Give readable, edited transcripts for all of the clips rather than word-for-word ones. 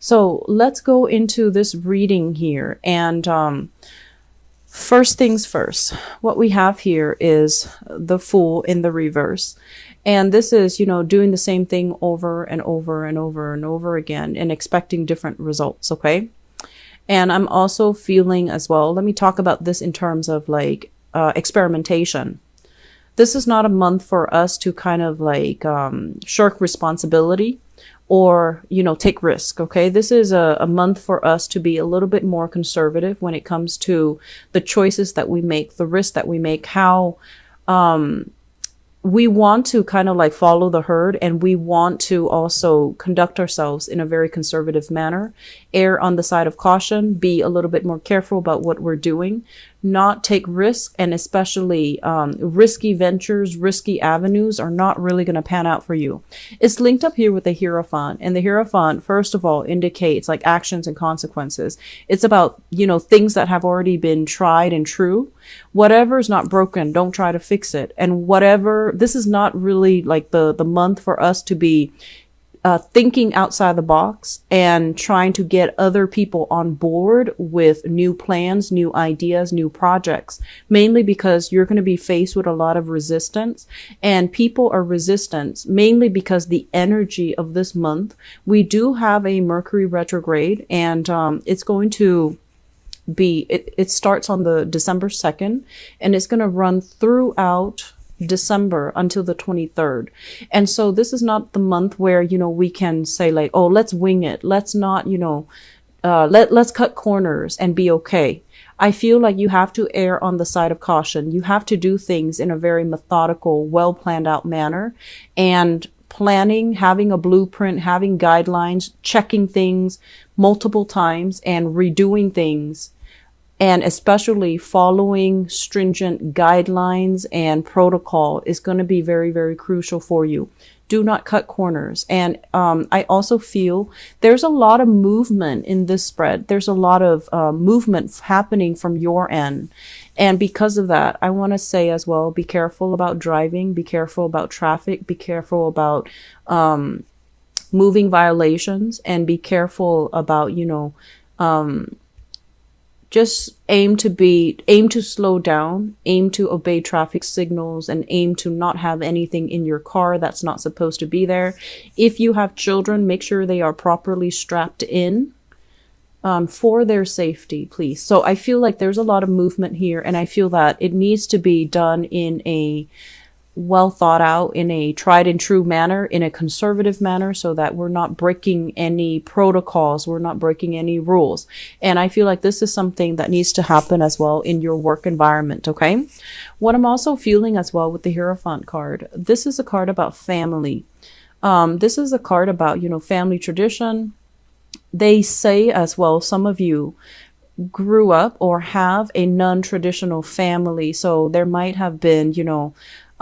So let's go into this reading here. And first things first, what we have here is the Fool in the reverse. And this is, doing the same thing over and over and over and over again and expecting different results. Okay. And I'm also feeling as well, let me talk about this in terms of like experimentation. This is not a month for us to kind of like shirk responsibility or, take risk. Okay. This is a month for us to be a little bit more conservative when it comes to the choices that we make, the risks that we make, how we want to kind of like follow the herd, and we want to also conduct ourselves in a very conservative manner, err on the side of caution, be a little bit more careful about what we're doing, not take risks, and especially risky ventures, risky avenues are not really going to pan out for you. It's linked up here with the Hierophant, and the Hierophant, first of all, indicates like actions and consequences. It's about, things that have already been tried and true. Whatever is not broken, don't try to fix it. And whatever, this is not really like the month for us to be thinking outside the box and trying to get other people on board with new plans, new ideas, new projects, mainly because you're going to be faced with a lot of resistance, and people are resistant mainly because the energy of this month, we do have a Mercury retrograde, and it's going to be, it starts on the December 2nd, and it's going to run throughout December until the 23rd. And so this is not the month where, we can say like, oh, let's wing it. Let's not, let's cut corners and be okay. I feel like you have to err on the side of caution. You have to do things in a very methodical, well planned out manner, and planning, having a blueprint, having guidelines, checking things multiple times and redoing things, and especially following stringent guidelines and protocol is going to be very, very crucial for you. Do not cut corners. And I also feel there's a lot of movement in this spread. There's a lot of movement happening from your end. And because of that, I want to say as well, be careful about driving, be careful about traffic, be careful about moving violations, and be careful about, just aim to slow down, aim to obey traffic signals, and aim to not have anything in your car that's not supposed to be there. If you have children, make sure they are properly strapped in for their safety, please. So I feel like there's a lot of movement here, and I feel that it needs to be done in a well thought out, in a tried and true manner, in a conservative manner, so that we're not breaking any protocols, we're not breaking any rules. And I feel like this is something that needs to happen as well in your work environment. Okay. What I'm also feeling as well with the Hierophant card, this is a card about family. This is a card about, family tradition. They say as well, some of you grew up or have a non-traditional family. So there might have been,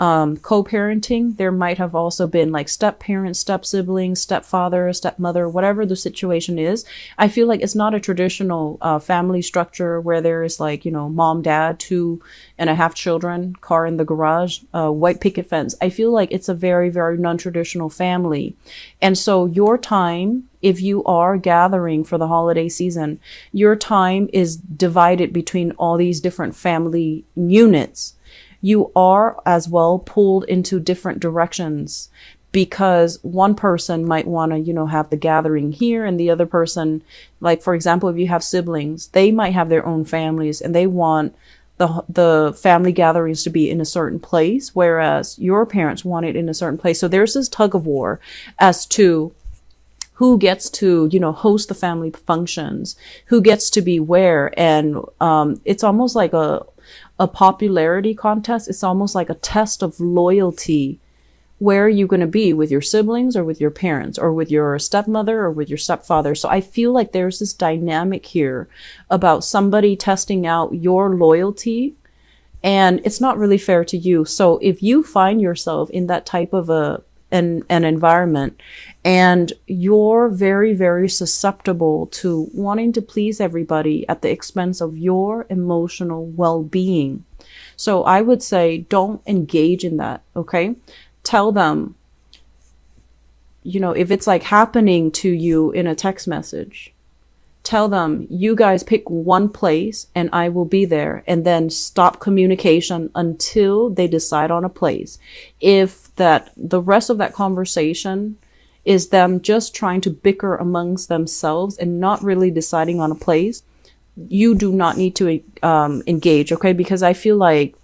co-parenting. There might have also been like step parents, step siblings, stepfather, stepmother, whatever the situation is. I feel like it's not a traditional family structure where there is like, mom, dad, 2.5 children, car in the garage, white picket fence. I feel like it's a very, very non-traditional family. And so your time, if you are gathering for the holiday season, your time is divided between all these different family units. You are as well pulled into different directions, because one person might want to, have the gathering here, and the other person, like, for example, if you have siblings, they might have their own families and they want the family gatherings to be in a certain place, whereas your parents want it in a certain place. So there's this tug of war as to who gets to, host the family functions, who gets to be where. And it's almost like a popularity contest. It's almost like a test of loyalty. Where are you going to be, with your siblings or with your parents or with your stepmother or with your stepfather? So I feel like there's this dynamic here about somebody testing out your loyalty, and it's not really fair to you. So if you find yourself in that type of an environment, and you're very, very susceptible to wanting to please everybody at the expense of your emotional well-being. So I would say don't engage in that. Okay. Tell them, if it's like happening to you in a text message, tell them, you guys pick one place and I will be there, and then stop communication until they decide on a place. If the rest of that conversation is them just trying to bicker amongst themselves and not really deciding on a place, you do not need to engage, okay? Because I feel like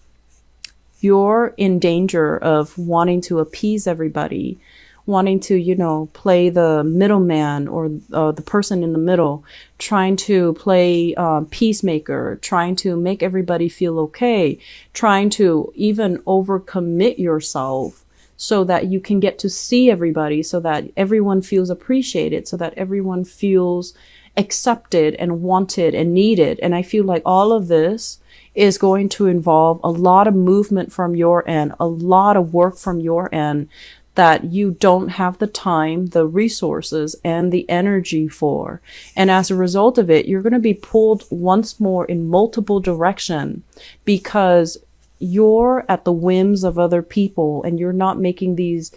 you're in danger of wanting to appease everybody, wanting to, play the middleman or the person in the middle, trying to play peacemaker, trying to make everybody feel okay, trying to even overcommit yourself so that you can get to see everybody, so that everyone feels appreciated, so that everyone feels accepted and wanted and needed. And I feel like all of this is going to involve a lot of movement from your end, a lot of work from your end that you don't have the time, the resources, and the energy for. And as a result of it, you're going to be pulled once more in multiple directions because you're at the whims of other people and you're not making these,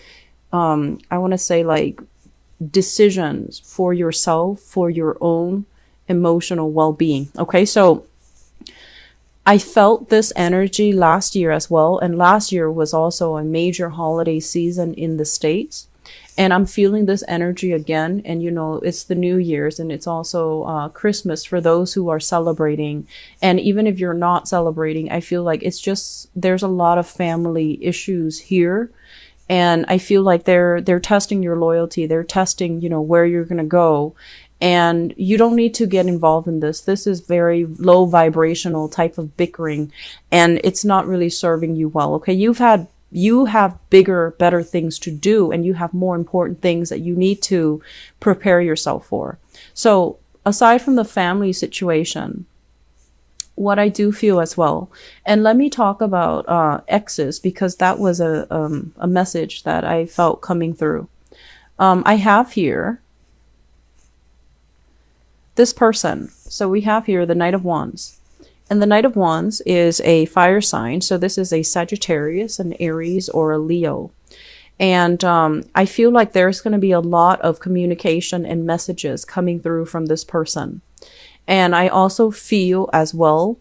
I want to say, like, decisions for yourself, for your own emotional well-being. Okay, so I felt this energy last year as well. And last year was also a major holiday season in the States. And I'm feeling this energy again. And, it's the New Year's and it's also Christmas for those who are celebrating. And even if you're not celebrating, I feel like there's a lot of family issues here. And I feel like they're testing your loyalty. They're testing, where you're going to go. And you don't need to get involved in this. This is very low vibrational type of bickering, and it's not really serving you well. Okay. You have bigger, better things to do, and you have more important things that you need to prepare yourself for. So aside from the family situation, what I do feel as well, and let me talk about exes, because that was a message that I felt coming through. I have here this person. So we have here the Knight of Wands. And the Knight of Wands is a fire sign. So this is a Sagittarius, an Aries, or a Leo. And I feel like there's going to be a lot of communication and messages coming through from this person. And I also feel as well,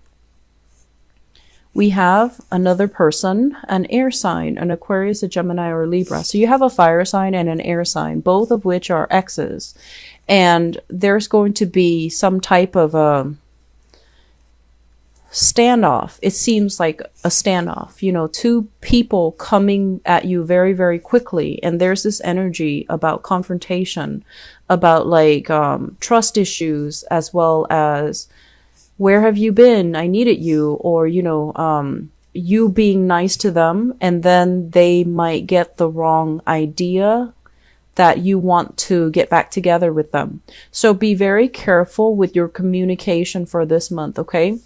we have another person, an air sign, an Aquarius, a Gemini, or a Libra. So you have a fire sign and an air sign, both of which are exes. And there's going to be some type of a standoff. It seems like a standoff, two people coming at you very, very quickly. And there's this energy about confrontation, about like trust issues, as well as where have you been? I needed you. Or, you being nice to them, and then they might get the wrong idea that you want to get back together with them. So be very careful with your communication for this month, okay?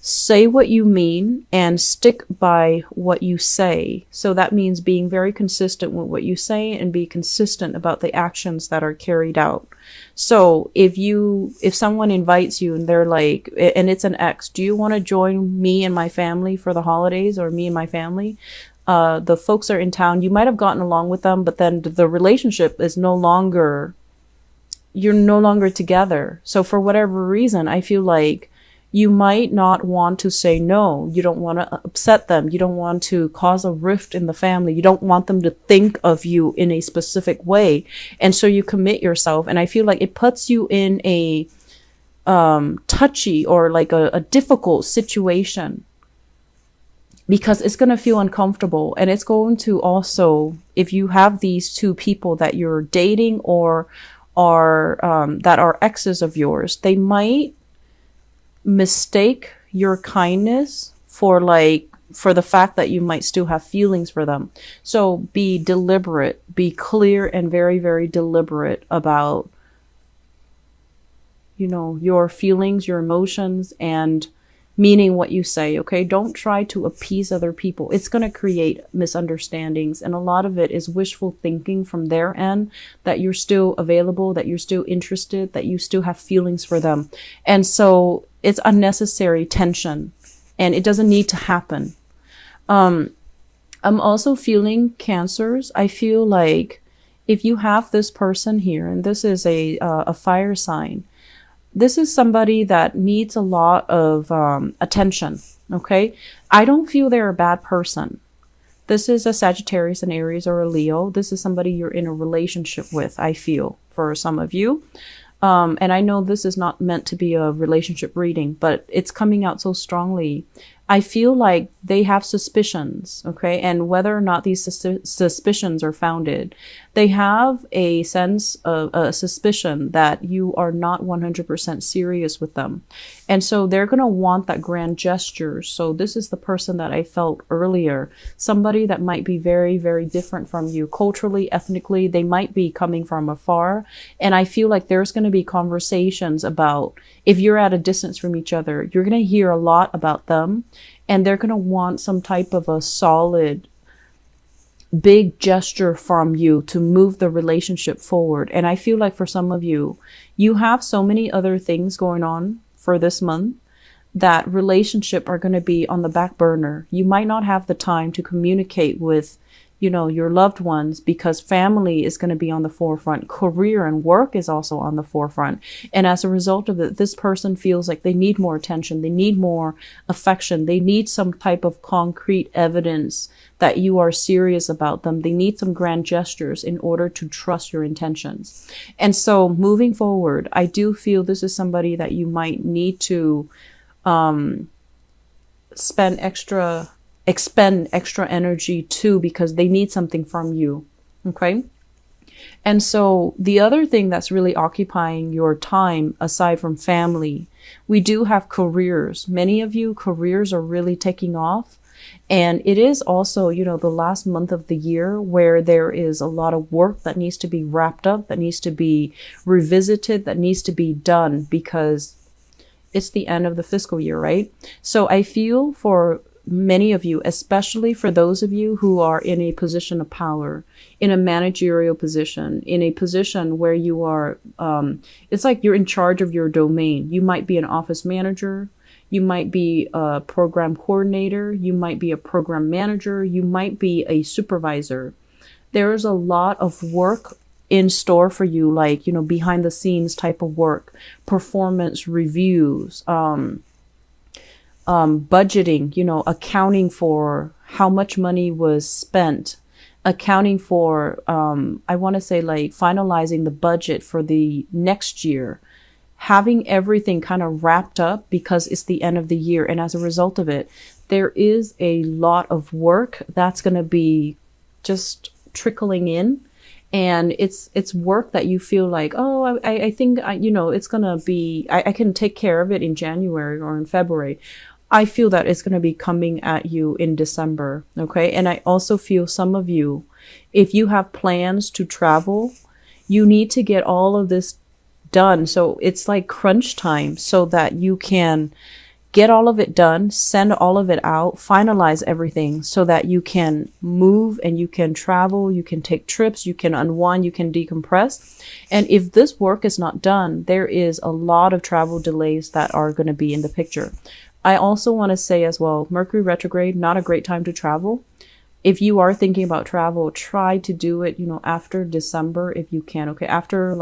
Say what you mean and stick by what you say. So that means being very consistent with what you say and be consistent about the actions that are carried out. So if someone invites you and they're like, and it's an ex, do you want to join me and my family for the holidays, or me and my family? The folks are in town. You might have gotten along with them, but then the relationship is you're no longer together. So for whatever reason, I feel like you might not want to say no. You don't want to upset them. You don't want to cause a rift in the family. You don't want them to think of you in a specific way. And so you commit yourself. And I feel like it puts you in a touchy or like a difficult situation, because it's going to feel uncomfortable. And it's going to also, if you have these two people that you're dating or that are exes of yours, they might mistake your kindness for the fact that you might still have feelings for them. So be deliberate, be clear and very, very deliberate about, your feelings, your emotions, and meaning what you say, okay? Don't try to appease other people. It's going to create misunderstandings. And a lot of it is wishful thinking from their end, that you're still available, that you're still interested, that you still have feelings for them. And so it's unnecessary tension, and it doesn't need to happen. I'm also feeling Cancers. I feel like if you have this person here, and this is a fire sign, this is somebody that needs a lot of attention. Okay. I don't feel they're a bad person. This is a Sagittarius, an Aries, or a Leo. This is somebody you're in a relationship with, I feel, for some of you. And I know this is not meant to be a relationship reading, but it's coming out so strongly. I feel like they have suspicions, okay? And whether or not these suspicions are founded, they have a sense of a suspicion that you are not 100% serious with them. And so they're going to want that grand gesture. So this is the person that I felt earlier, somebody that might be very, very different from you culturally, ethnically. They might be coming from afar. And I feel like there's going to be conversations about, if you're at a distance from each other, you're going to hear a lot about them. And they're going to want some type of a solid, big gesture from you to move the relationship forward. And I feel like for some of you, you have so many other things going on for this month that relationship are going to be on the back burner. You might not have the time to communicate with, your loved ones, because family is going to be on the forefront. Career and work is also on the forefront. And as a result of it, this person feels like they need more attention. They need more affection. They need some type of concrete evidence that you are serious about them. They need some grand gestures in order to trust your intentions. And so moving forward, I do feel this is somebody that you might need to expend extra energy to, because they need something from you. Okay. And so the other thing that's really occupying your time, aside from family, we do have careers. Many of you, careers are really taking off. And it is also, the last month of the year where there is a lot of work that needs to be wrapped up, that needs to be revisited, that needs to be done, because it's the end of the fiscal year, right? So I feel for many of you, especially for those of you who are in a position of power, in a managerial position, in a position where you are, it's like you're in charge of your domain. You might be an office manager. You might be a program coordinator. You might be a program manager. You might be a supervisor. There's a lot of work in store for you, like, behind the scenes type of work, performance reviews, budgeting, accounting for how much money was spent, accounting for, I want to say, like, finalizing the budget for the next year, having everything kind of wrapped up because it's the end of the year. And as a result of it, there is a lot of work that's going to be just trickling in. And it's work that you feel like, oh, I think, it's going to be, I can take care of it in January or in February. I feel that it's going to be coming at you in December. Okay. And I also feel some of you, if you have plans to travel, you need to get all of this done. So it's like crunch time so that you can get all of it done, send all of it out, finalize everything so that you can move and you can travel, you can take trips, you can unwind, you can decompress. And if this work is not done, there is a lot of travel delays that are going to be in the picture. I also want to say as well, Mercury retrograde, not a great time to travel. If you are thinking about travel, try to do it, after December if you can. Okay. After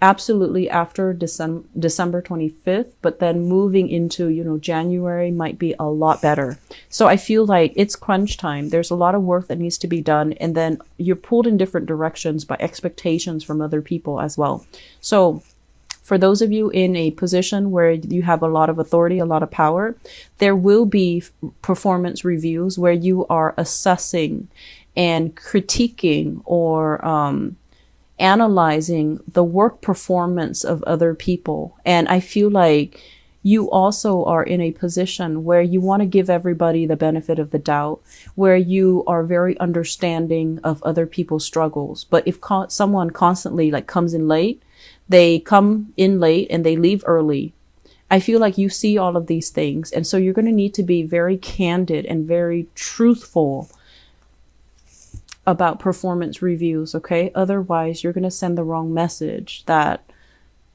absolutely after December 25th, but then moving into, January might be a lot better. So I feel like it's crunch time. There's a lot of work that needs to be done. And then you're pulled in different directions by expectations from other people as well. So for those of you in a position where you have a lot of authority, a lot of power, there will be performance reviews where you are assessing and critiquing or, analyzing the work performance of other people. And I feel like you also are in a position where you want to give everybody the benefit of the doubt, where you are very understanding of other people's struggles. But if someone constantly comes in late, they come in late and they leave early. I feel like you see all of these things. And so you're going to need to be very candid and very truthful about performance reviews, okay? Otherwise, you're going to send the wrong message that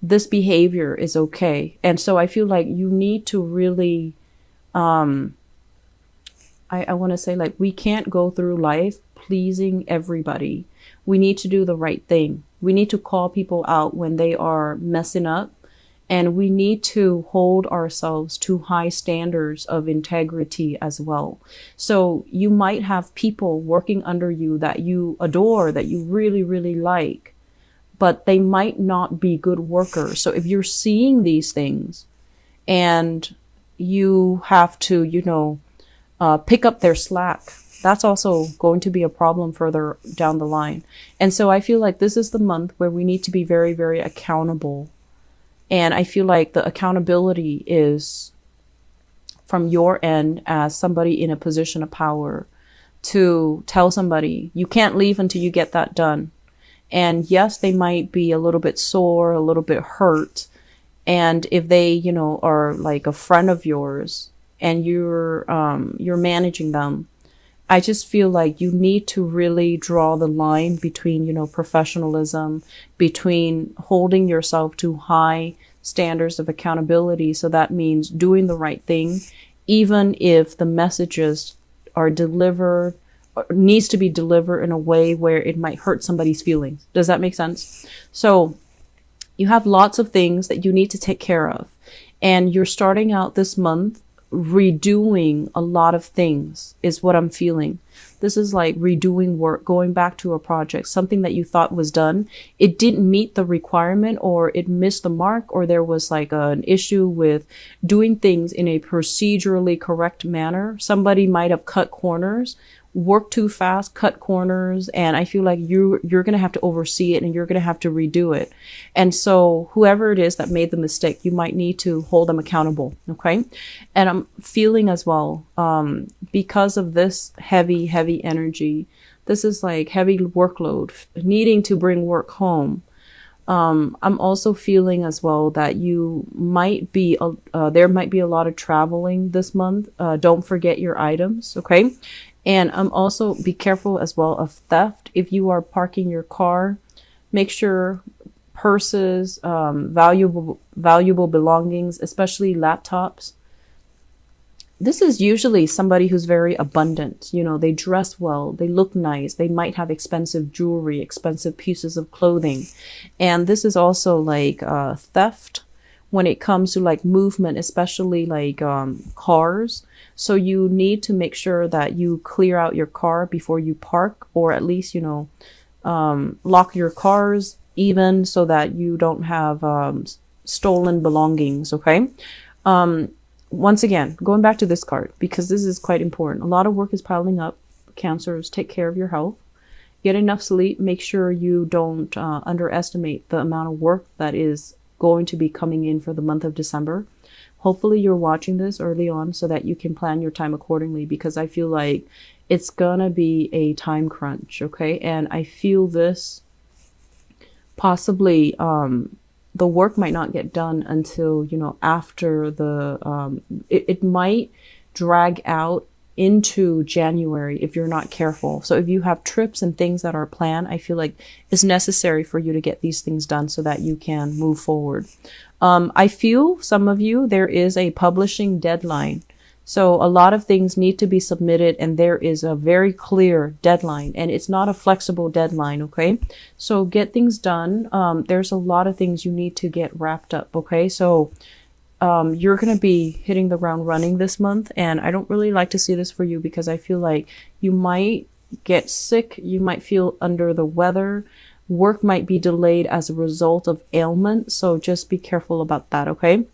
this behavior is okay. And so I feel like you need to really, I want to say, we can't go through life pleasing everybody. We need to do the right thing. We need to call people out when they are messing up. And we need to hold ourselves to high standards of integrity as well. So you might have people working under you that you adore, that you really, really like, but they might not be good workers. So if you're seeing these things and you have to, pick up their slack, that's also going to be a problem further down the line. And so I feel like this is the month where we need to be very, very accountable. And I feel like the accountability is from your end as somebody in a position of power to tell somebody, you can't leave until you get that done. And yes, they might be a little bit sore, a little bit hurt. And if they, are like a friend of yours and you're managing them, I just feel like you need to really draw the line between, professionalism, between holding yourself to high standards of accountability. So that means doing the right thing, even if the messages are delivered, or needs to be delivered in a way where it might hurt somebody's feelings. Does that make sense? So you have lots of things that you need to take care of. And you're starting out this month redoing a lot of things is what I'm feeling. This is like redoing work, going back to a project, something that you thought was done. It didn't meet the requirement, or it missed the mark, or there was like an issue with doing things in a procedurally correct manner. Somebody might have cut corners, worked too fast, cut corners, and I feel like you're going to have to oversee it and you're going to have to redo it. And so whoever it is that made the mistake, you might need to hold them accountable. Okay. And I'm feeling as well, because of this heavy energy, this is like heavy workload, needing to bring work home. I'm also feeling as well that you might be, there might be a lot of traveling this month. Don't forget your items. Okay. And also be careful as well of theft. If you are parking your car, make sure purses, valuable belongings, especially laptops. This is usually somebody who's very abundant. They dress well, they look nice, they might have expensive jewelry, expensive pieces of clothing. And this is also like theft when it comes to like movement, especially like cars. So you need to make sure that you clear out your car before you park, or at least, lock your cars even so that you don't have stolen belongings. Okay. Once again, going back to this card, because this is quite important. A lot of work is piling up. Cancers, take care of your health. Get enough sleep. Make sure you don't underestimate the amount of work that is going to be coming in for the month of December. Hopefully you're watching this early on so that you can plan your time accordingly, because I feel like it's gonna be a time crunch. Okay. And I feel this possibly, the work might not get done until, after the, it might drag out into January if you're not careful. So if you have trips and things that are planned, I feel like it's necessary for you to get these things done so that you can move forward. I feel some of you, there is a publishing deadline. So a lot of things need to be submitted, and there is a very clear deadline, and it's not a flexible deadline. Okay. So get things done. There's a lot of things you need to get wrapped up. Okay. So you're going to be hitting the ground running this month. And I don't really like to see this for you, because I feel like you might get sick. You might feel under the weather. Work might be delayed as a result of ailment. So just be careful about that. Okay.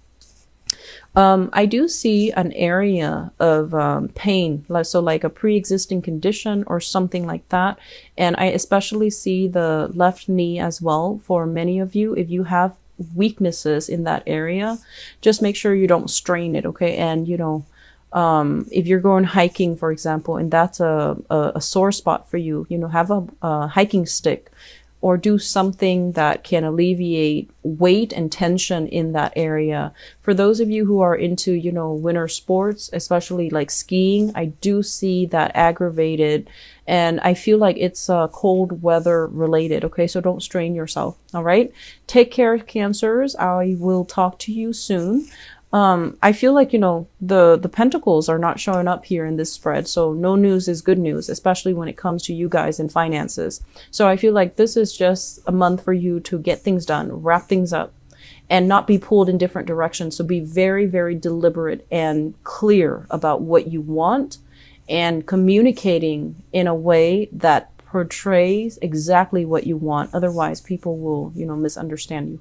I do see an area of pain, so like a pre-existing condition or something like that. And I especially see the left knee as well for many of you. If you have weaknesses in that area, just make sure you don't strain it. Okay. And if you're going hiking, for example, and that's a sore spot for you, have a hiking stick, or do something that can alleviate weight and tension in that area. For those of you who are into, winter sports, especially like skiing, I do see that aggravated, and I feel like it's cold weather related. Okay, so don't strain yourself. All right, take care, Cancers. I will talk to you soon. I feel like, the pentacles are not showing up here in this spread. So no news is good news, especially when it comes to you guys in finances. So I feel like this is just a month for you to get things done, wrap things up, and not be pulled in different directions. So be very, very deliberate and clear about what you want and communicating in a way that portrays exactly what you want. Otherwise, people will, misunderstand you.